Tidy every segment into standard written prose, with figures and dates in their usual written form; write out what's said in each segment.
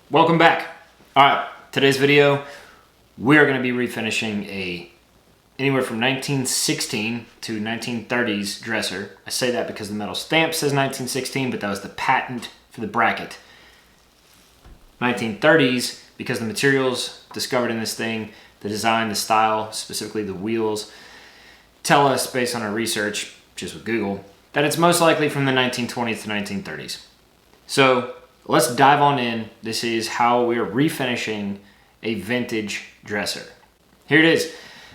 Welcome back. All right, today's video, we're going to be refinishing anywhere from 1916 to 1930s dresser. I say that because the metal stamp says 1916, but that was the patent for the bracket. 1930s because the materials discovered in this thing, the design, the style, specifically the wheels, tell us based on our research, just with Google, that it's most likely from the 1920s to 1930s. So let's dive on in. This is how we're refinishing a vintage dresser. Here it is.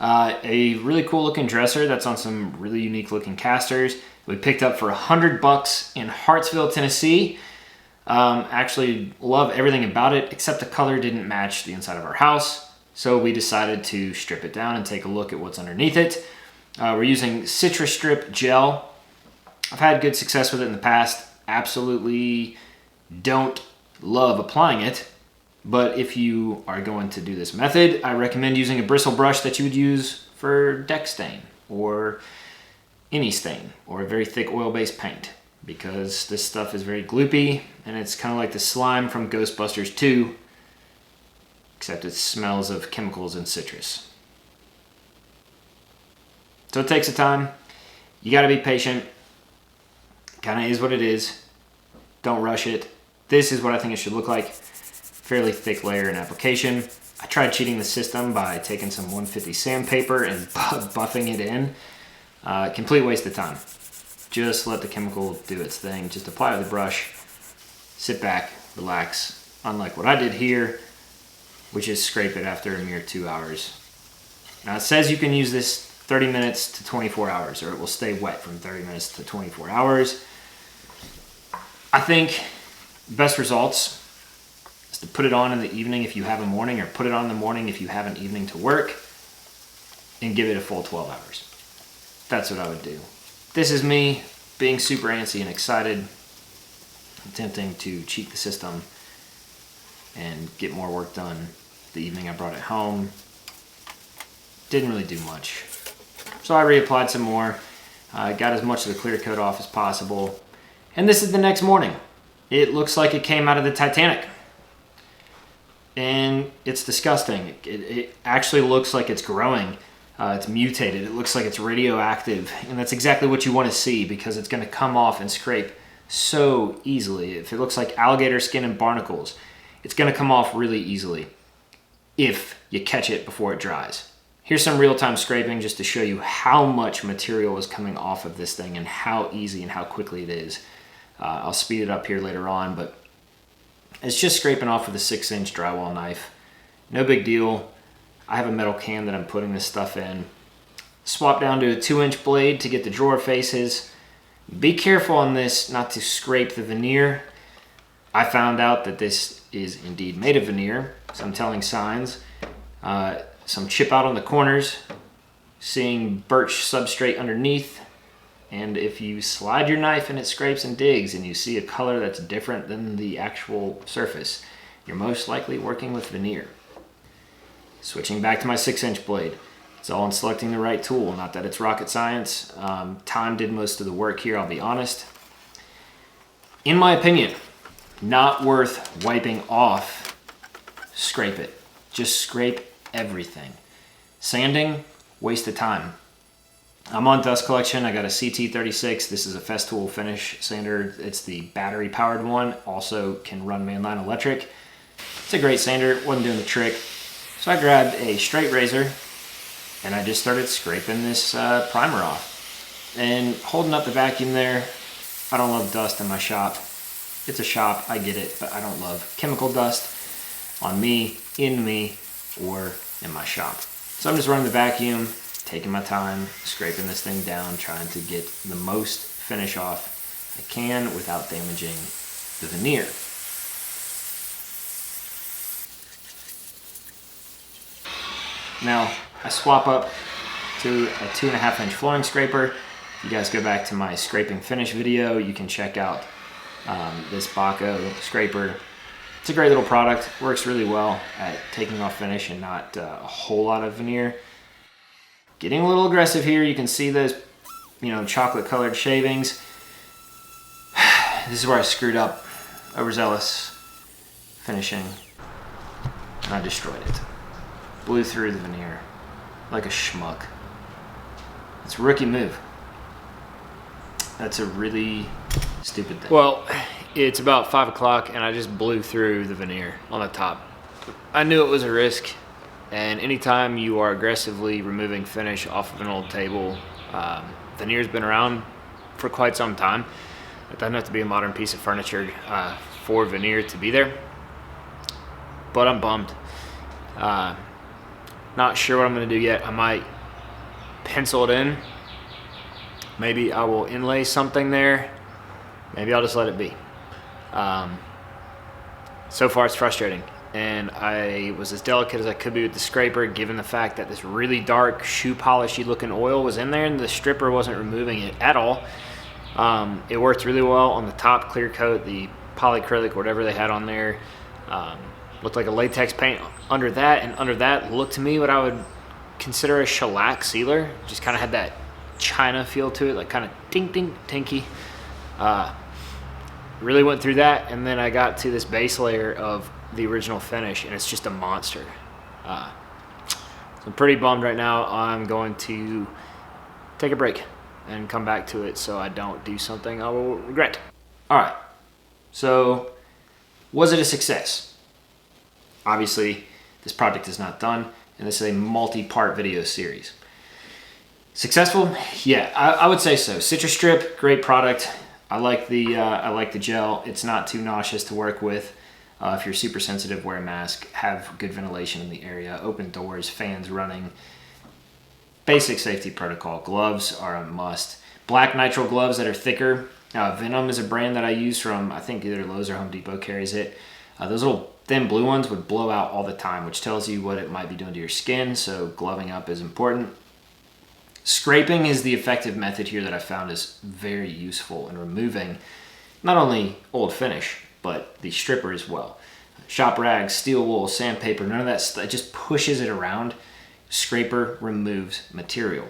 A really cool looking dresser that's on some really unique looking casters. We picked up for $100 in Hartsville, Tennessee. Actually love everything about it, except the color didn't match the inside of our house. So we decided to strip it down and take a look at what's underneath it. We're using Citrus Strip gel. I've had good success with it in the past. Absolutely don't love applying it, but if you are going to do this method, I recommend using a bristle brush that you would use for deck stain or any stain or a very thick oil-based paint, because this stuff is very gloopy and it's kind of like the slime from Ghostbusters 2, except it smells of chemicals and citrus. So it takes a time. You got to be patient. Kind of is what it is. Don't rush it. This is what I think it should look like. Fairly thick layer in application. I tried cheating the system by taking some 150 sandpaper and buffing it in. Complete waste of time. Just let the chemical do its thing. Just apply it with a brush. Sit back, relax. Unlike what I did here, which is scrape it after a mere 2 hours. Now it says you can use this 30 minutes to 24 hours, or it will stay wet from 30 minutes to 24 hours. I think best results is to put it on in the evening if you have a morning, or put it on in the morning if you have an evening to work, and give it a full 12 hours. That's what I would do. This is me being super antsy and excited, attempting to cheat the system and get more work done the evening I brought it home. Didn't really do much. So I reapplied some more, got as much of the clear coat off as possible. And this is the next morning. It looks like it came out of the Titanic. And it's disgusting. It actually looks like it's growing. It's mutated. It looks like it's radioactive. And that's exactly what you want to see, because it's going to come off and scrape so easily. If it looks like alligator skin and barnacles, it's going to come off really easily if you catch it before it dries. Here's some real-time scraping just to show you how much material is coming off of this thing and how easy and how quickly it is. I'll speed it up here later on, but it's just scraping off with a 6-inch drywall knife. No big deal. I have a metal can that I'm putting this stuff in. Swap down to a 2-inch blade to get the drawer faces. Be careful on this not to scrape the veneer. I found out that this is indeed made of veneer. Some telling signs. Some chip out on the corners. Seeing birch substrate underneath. And if you slide your knife and it scrapes and digs and you see a color that's different than the actual surface, you're most likely working with veneer. Switching back to my 6-inch blade. It's all in selecting the right tool. Not that it's rocket science. Time did most of the work here, I'll be honest. In my opinion, not worth wiping off. Scrape it. Just scrape everything. Sanding, waste of time. I'm on Dust Collection. I got a CT36. This is a Festool finish sander. It's the battery powered one. Also can run mainline electric. It's a great sander. Wasn't doing the trick. So I grabbed a straight razor and I just started scraping this primer off. And holding up the vacuum there, I don't love dust in my shop. It's a shop, I get it, but I don't love chemical dust on me, in me, or in my shop. So I'm just running the vacuum, taking my time, scraping this thing down, trying to get the most finish off I can without damaging the veneer. Now, I swap up to a 2.5-inch flooring scraper. If you guys go back to my scraping finish video, you can check out this Baco scraper. It's a great little product. Works really well at taking off finish and not a whole lot of veneer. Getting a little aggressive here. You can see those, chocolate colored shavings. This is where I screwed up. Overzealous. finishing, and I destroyed it. Blew through the veneer like a schmuck. It's a rookie move. That's a really stupid thing. Well, it's about 5 o'clock and I just blew through the veneer on the top. I knew it was a risk, and anytime you are aggressively removing finish off of an old table, veneer's been around for quite some time. It doesn't have to be a modern piece of furniture for veneer to be there, but I'm bummed. Not sure what I'm gonna do yet. I might pencil it in. Maybe I will inlay something there. Maybe I'll just let it be. So far it's frustrating, and I was as delicate as I could be with the scraper, given the fact that this really dark shoe polishy looking oil was in there and the stripper wasn't removing it at all. It worked really well on the top clear coat, the polyacrylic, whatever they had on there. Looked like a latex paint under that, and under that looked to me what I would consider a shellac sealer. Just kind of had that China feel to it, like kind of ding ding tinky. Really went through that, and then I got to this base layer of the original finish, and it's just a monster. So I'm pretty bummed right now. I'm going to take a break and come back to it so I don't do something I will regret. All right, so was it a success? Obviously, this project is not done, and this is a multi-part video series. Successful? Yeah, I would say so. Citrus Strip, great product. I like the gel. It's not too nauseous to work with. If you're super sensitive, wear a mask. Have good ventilation in the area. Open doors, fans running. Basic safety protocol. Gloves are a must. Black nitrile gloves that are thicker. Venom is a brand that I use from, I think either Lowe's or Home Depot carries it. Those little thin blue ones would blow out all the time, which tells you what it might be doing to your skin, so gloving up is important. Scraping is the effective method here that I found is very useful in removing not only old finish, but the stripper as well. Shop rags, steel wool, sandpaper, none of that stuff, it just pushes it around. Scraper removes material.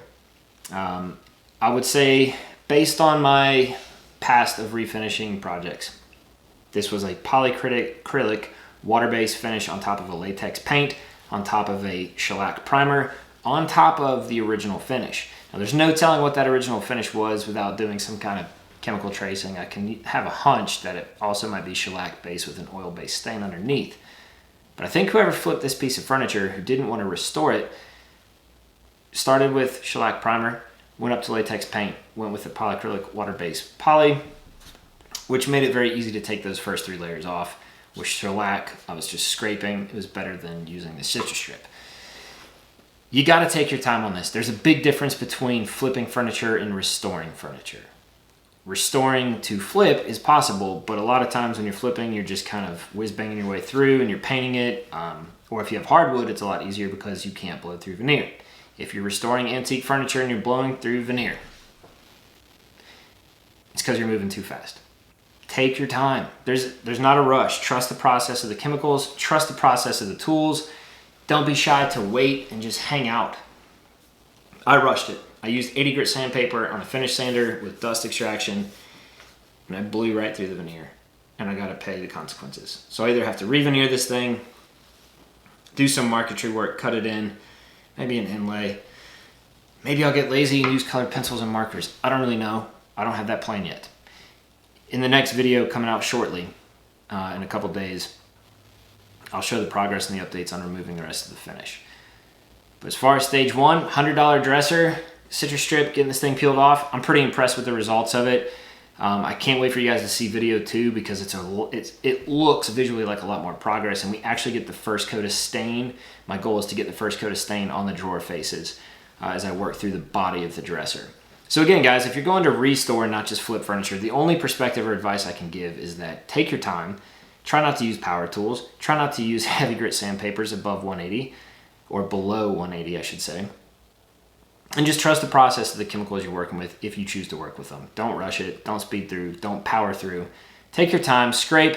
I would say, based on my past of refinishing projects, this was a polyacrylic water-based finish on top of a latex paint, on top of a shellac primer, on top of the original finish. Now there's no telling what that original finish was without doing some kind of chemical tracing. I can have a hunch that it also might be shellac based with an oil-based stain underneath. But I think whoever flipped this piece of furniture who didn't want to restore it started with shellac primer, went up to latex paint, went with the polyacrylic water-based poly, which made it very easy to take those first 3 layers off. With shellac, I was just scraping. It was better than using the Citrus Strip. You got to take your time on this. There's a big difference between flipping furniture and restoring furniture. Restoring to flip is possible, but a lot of times when you're flipping, you're just kind of whiz-banging your way through and you're painting it. Or if you have hardwood, it's a lot easier because you can't blow through veneer. If you're restoring antique furniture and you're blowing through veneer, it's because you're moving too fast. Take your time. There's not a rush. Trust the process of the chemicals. Trust the process of the tools. Don't be shy to wait and just hang out. I rushed it. I used 80 grit sandpaper on a finish sander with dust extraction, and I blew right through the veneer, and I got to pay the consequences. So I either have to re-veneer this thing, do some marquetry work, cut it in, maybe an inlay. Maybe I'll get lazy and use colored pencils and markers. I don't really know. I don't have that plan yet. In the next video coming out shortly, in a couple days, I'll show the progress and the updates on removing the rest of the finish. But as far as stage 1, $100 dresser, Citrus Strip, getting this thing peeled off, I'm pretty impressed with the results of it. I can't wait for you guys to see video 2 because it looks visually like a lot more progress, and we actually get the first coat of stain. My goal is to get the first coat of stain on the drawer faces as I work through the body of the dresser. So again, guys, if you're going to restore and not just flip furniture, the only perspective or advice I can give is that take your time. Try not to use power tools. Try not to use heavy grit sandpapers above 180, or below 180, I should say. And just trust the process of the chemicals you're working with if you choose to work with them. Don't rush it. Don't speed through. Don't power through. Take your time. Scrape.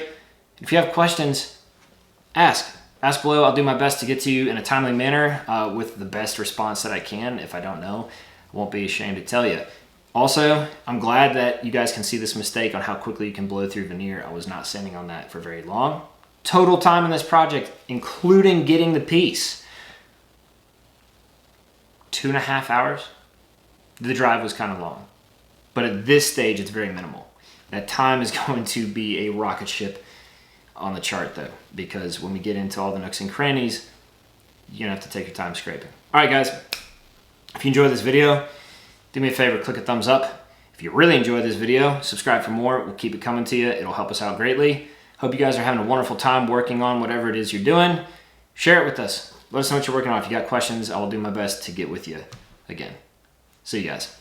If you have questions, ask. Ask below. I'll do my best to get to you in a timely manner with the best response that I can. If I don't know, I won't be ashamed to tell you. Also, I'm glad that you guys can see this mistake on how quickly you can blow through veneer. I was not sanding on that for very long. Total time in this project, including getting the piece, 2.5 hours. The drive was kind of long, but at this stage, it's very minimal. That time is going to be a rocket ship on the chart though, because when we get into all the nooks and crannies, you're gonna have to take your time scraping. All right, guys, if you enjoyed this video, do me a favor, click a thumbs up. If you really enjoyed this video, subscribe for more. We'll keep it coming to you. It'll help us out greatly. Hope you guys are having a wonderful time working on whatever it is you're doing. Share it with us. Let us know what you're working on. If you got questions, I will do my best to get with you again. See you guys.